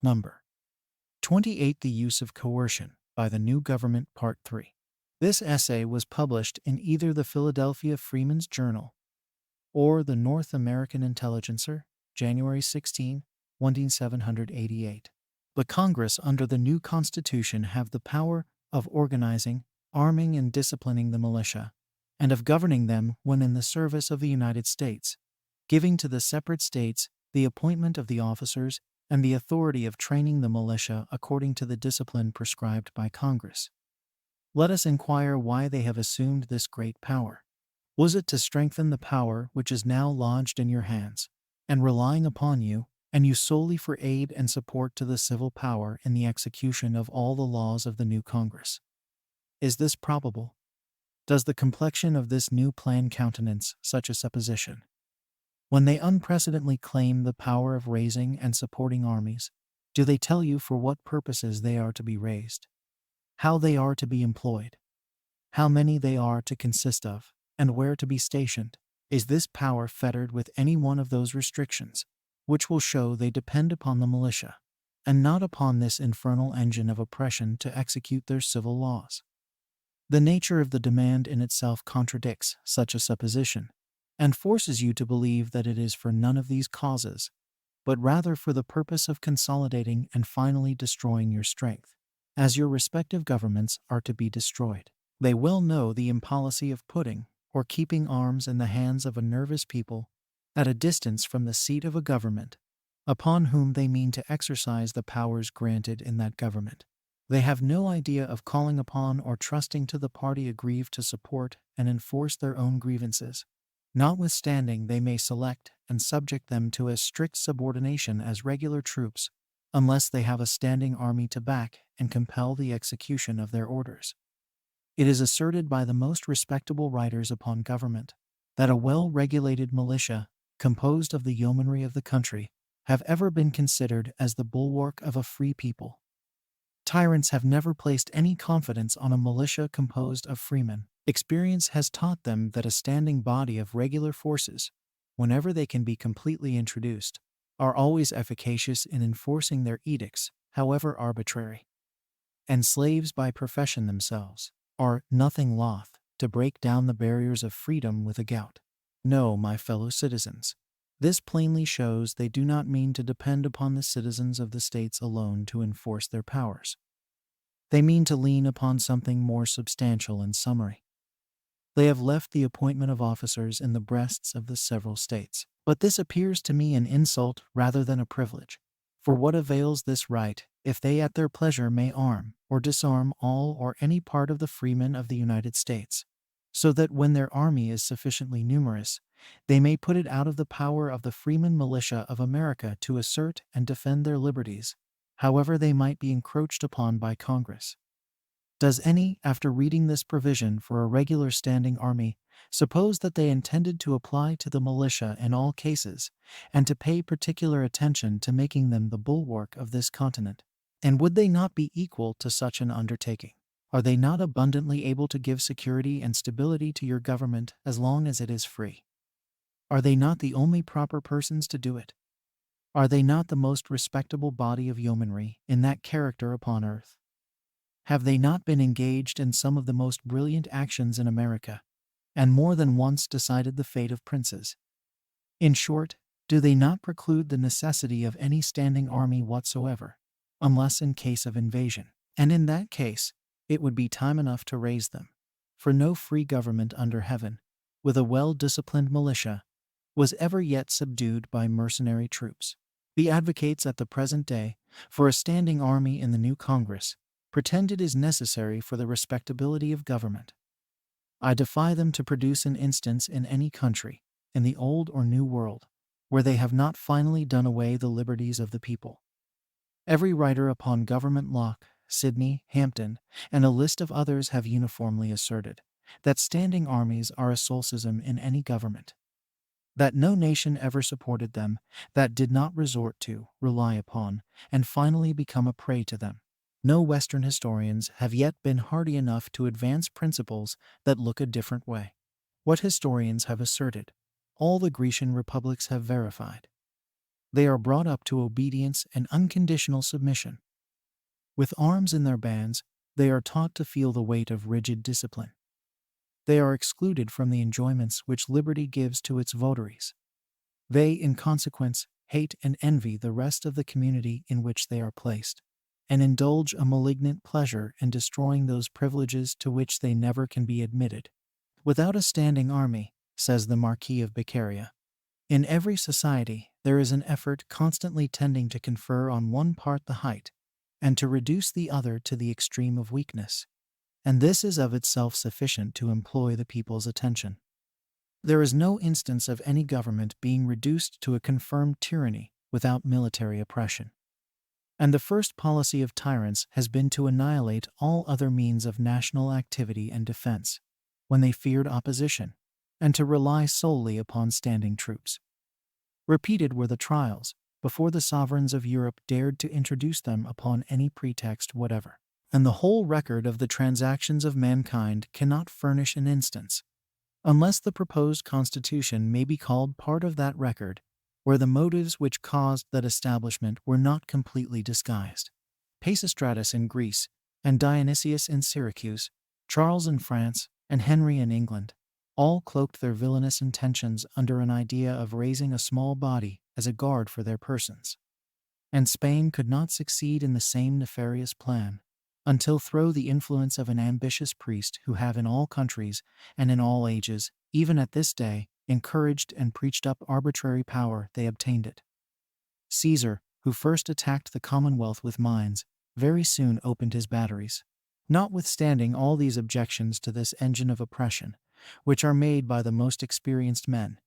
Number 28. The Use of Coercion by the New Government, Part 3. This essay was published in either the Philadelphia Freeman's Journal or the North American Intelligencer, January 16, 1788. The Congress under the new Constitution have the power of organizing, arming, and disciplining the militia, and of governing them when in the service of the United States, giving to the separate states the appointment of the officers and the authority of training the militia according to the discipline prescribed by Congress. Let us inquire why they have assumed this great power. Was it to strengthen the power which is now lodged in your hands, and relying upon you, and you solely for aid and support to the civil power in the execution of all the laws of the new Congress? Is this probable? Does the complexion of this new plan countenance such a supposition? When they unprecedentedly claim the power of raising and supporting armies, do they tell you for what purposes they are to be raised, how they are to be employed, how many they are to consist of, and where to be stationed? Is this power fettered with any one of those restrictions, which will show they depend upon the militia, and not upon this infernal engine of oppression to execute their civil laws? The nature of the demand in itself contradicts such a supposition, and forces you to believe that it is for none of these causes, but rather for the purpose of consolidating and finally destroying your strength, as your respective governments are to be destroyed. They well know the impolicy of putting or keeping arms in the hands of a nervous people at a distance from the seat of a government, upon whom they mean to exercise the powers granted in that government. They have no idea of calling upon or trusting to the party aggrieved to support and enforce their own grievances, notwithstanding they may select and subject them to as strict subordination as regular troops, unless they have a standing army to back and compel the execution of their orders. It is asserted by the most respectable writers upon government that a well-regulated militia, composed of the yeomanry of the country, have ever been considered as the bulwark of a free people. Tyrants have never placed any confidence on a militia composed of freemen. Experience has taught them that a standing body of regular forces, whenever they can be completely introduced, are always efficacious in enforcing their edicts, however arbitrary. And slaves by profession themselves are nothing loth to break down the barriers of freedom with a gout. No, my fellow citizens, this plainly shows they do not mean to depend upon the citizens of the states alone to enforce their powers. They mean to lean upon something more substantial and summary. They have left the appointment of officers in the breasts of the several states. But this appears to me an insult rather than a privilege. For what avails this right, if they at their pleasure may arm or disarm all or any part of the freemen of the United States, so that when their army is sufficiently numerous, they may put it out of the power of the freeman militia of America to assert and defend their liberties, however they might be encroached upon by Congress? Does any, after reading this provision for a regular standing army, suppose that they intended to apply to the militia in all cases, and to pay particular attention to making them the bulwark of this continent? And would they not be equal to such an undertaking? Are they not abundantly able to give security and stability to your government as long as it is free? Are they not the only proper persons to do it? Are they not the most respectable body of yeomanry in that character upon earth? Have they not been engaged in some of the most brilliant actions in America, and more than once decided the fate of princes? In short, do they not preclude the necessity of any standing army whatsoever, unless in case of invasion? And in that case, it would be time enough to raise them, for no free government under heaven, with a well-disciplined militia, was ever yet subdued by mercenary troops. The advocates at the present day for a standing army in the new Congress pretend it is necessary for the respectability of government. I defy them to produce an instance in any country, in the Old or New World, where they have not finally done away the liberties of the people. Every writer upon government, Locke, Sidney, Hampden, and a list of others have uniformly asserted that standing armies are a solecism in any government, that no nation ever supported them that did not resort to, rely upon, and finally become a prey to them. No Western historians have yet been hardy enough to advance principles that look a different way. What historians have asserted, all the Grecian republics have verified. They are brought up to obedience and unconditional submission. With arms in their bands, they are taught to feel the weight of rigid discipline. They are excluded from the enjoyments which liberty gives to its votaries. They, in consequence, hate and envy the rest of the community in which they are placed, and indulge a malignant pleasure in destroying those privileges to which they never can be admitted. Without a standing army, says the Marquis of Beccaria, in every society there is an effort constantly tending to confer on one part the height, and to reduce the other to the extreme of weakness, and this is of itself sufficient to employ the people's attention. There is no instance of any government being reduced to a confirmed tyranny without military oppression. And the first policy of tyrants has been to annihilate all other means of national activity and defense, when they feared opposition, and to rely solely upon standing troops. Repeated were the trials, before the sovereigns of Europe dared to introduce them upon any pretext whatever. And the whole record of the transactions of mankind cannot furnish an instance, unless the proposed constitution may be called part of that record, where the motives which caused that establishment were not completely disguised. Pisistratus in Greece, and Dionysius in Syracuse, Charles in France, and Henry in England, all cloaked their villainous intentions under an idea of raising a small body as a guard for their persons. And Spain could not succeed in the same nefarious plan, until through the influence of an ambitious priest who have in all countries and in all ages, even at this day, encouraged and preached up arbitrary power, they obtained it. Caesar, who first attacked the Commonwealth with mines, very soon opened his batteries. Notwithstanding all these objections to this engine of oppression, which are made by the most experienced men,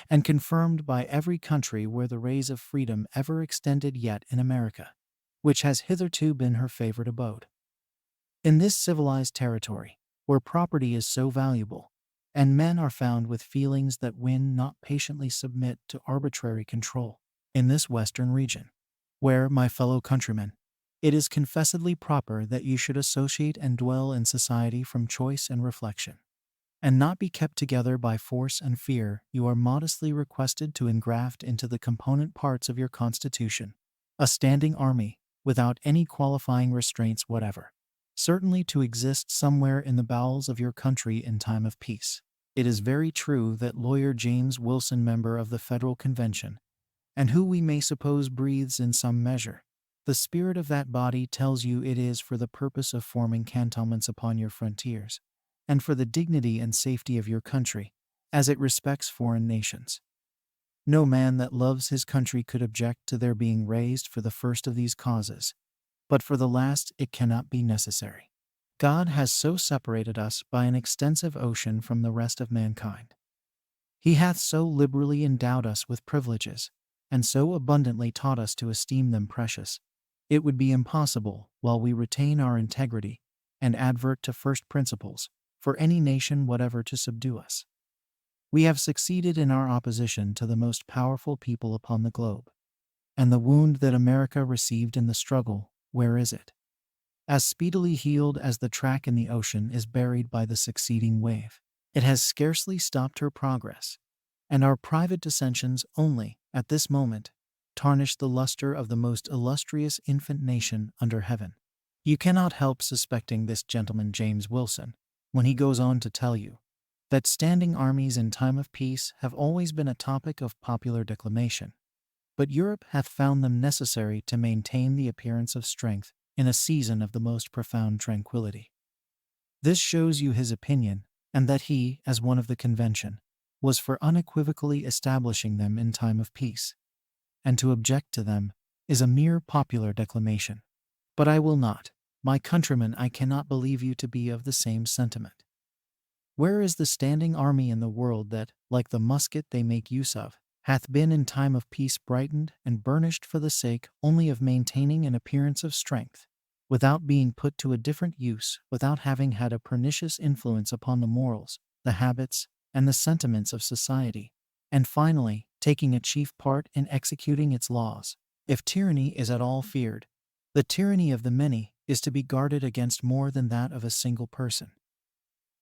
and confirmed by every country where the rays of freedom ever extended, yet in America, which has hitherto been her favorite abode. In this civilized territory, where property is so valuable, and men are found with feelings that win not patiently submit to arbitrary control, in this western region, where, my fellow countrymen, it is confessedly proper that you should associate and dwell in society from choice and reflection, and not be kept together by force and fear, you are modestly requested to engraft into the component parts of your constitution a standing army, without any qualifying restraints whatever, certainly to exist somewhere in the bowels of your country in time of peace. It is very true that lawyer James Wilson, member of the Federal Convention, and who we may suppose breathes in some measure the spirit of that body, tells you it is for the purpose of forming cantonments upon your frontiers, and for the dignity and safety of your country, as it respects foreign nations. No man that loves his country could object to their being raised for the first of these causes, but for the last it cannot be necessary. God has so separated us by an extensive ocean from the rest of mankind. He hath so liberally endowed us with privileges, and so abundantly taught us to esteem them precious, it would be impossible, while we retain our integrity and advert to first principles, for any nation whatever to subdue us. We have succeeded in our opposition to the most powerful people upon the globe. And the wound that America received in the struggle, where is it? As speedily healed as the track in the ocean is buried by the succeeding wave. It has scarcely stopped her progress, and our private dissensions only, at this moment, tarnish the luster of the most illustrious infant nation under heaven. You cannot help suspecting this gentleman James Wilson, when he goes on to tell you that standing armies in time of peace have always been a topic of popular declamation, but Europe hath found them necessary to maintain the appearance of strength in a season of the most profound tranquility. This shows you his opinion, and that he, as one of the convention, was for unequivocally establishing them in time of peace, and to object to them is a mere popular declamation. But I will not, my countrymen, I cannot believe you to be of the same sentiment. Where is the standing army in the world that, like the musket they make use of, hath been in time of peace brightened and burnished for the sake only of maintaining an appearance of strength, without being put to a different use, without having had a pernicious influence upon the morals, the habits, and the sentiments of society, and finally, taking a chief part in executing its laws? If tyranny is at all feared, the tyranny of the many is to be guarded against more than that of a single person.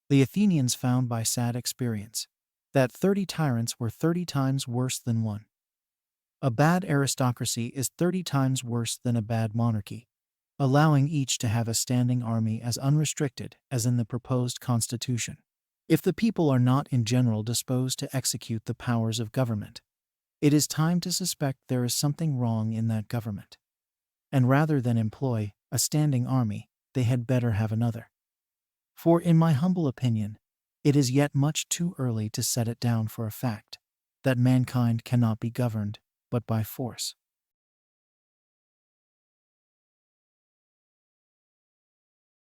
The Athenians found by sad experience that 30 tyrants were 30 times worse than one. A bad aristocracy is 30 times worse than a bad monarchy, allowing each to have a standing army as unrestricted as in the proposed constitution. If the people are not in general disposed to execute the powers of government, it is time to suspect there is something wrong in that government. And rather than employ a standing army, they had better have another. For in my humble opinion, it is yet much too early to set it down for a fact that mankind cannot be governed but by force.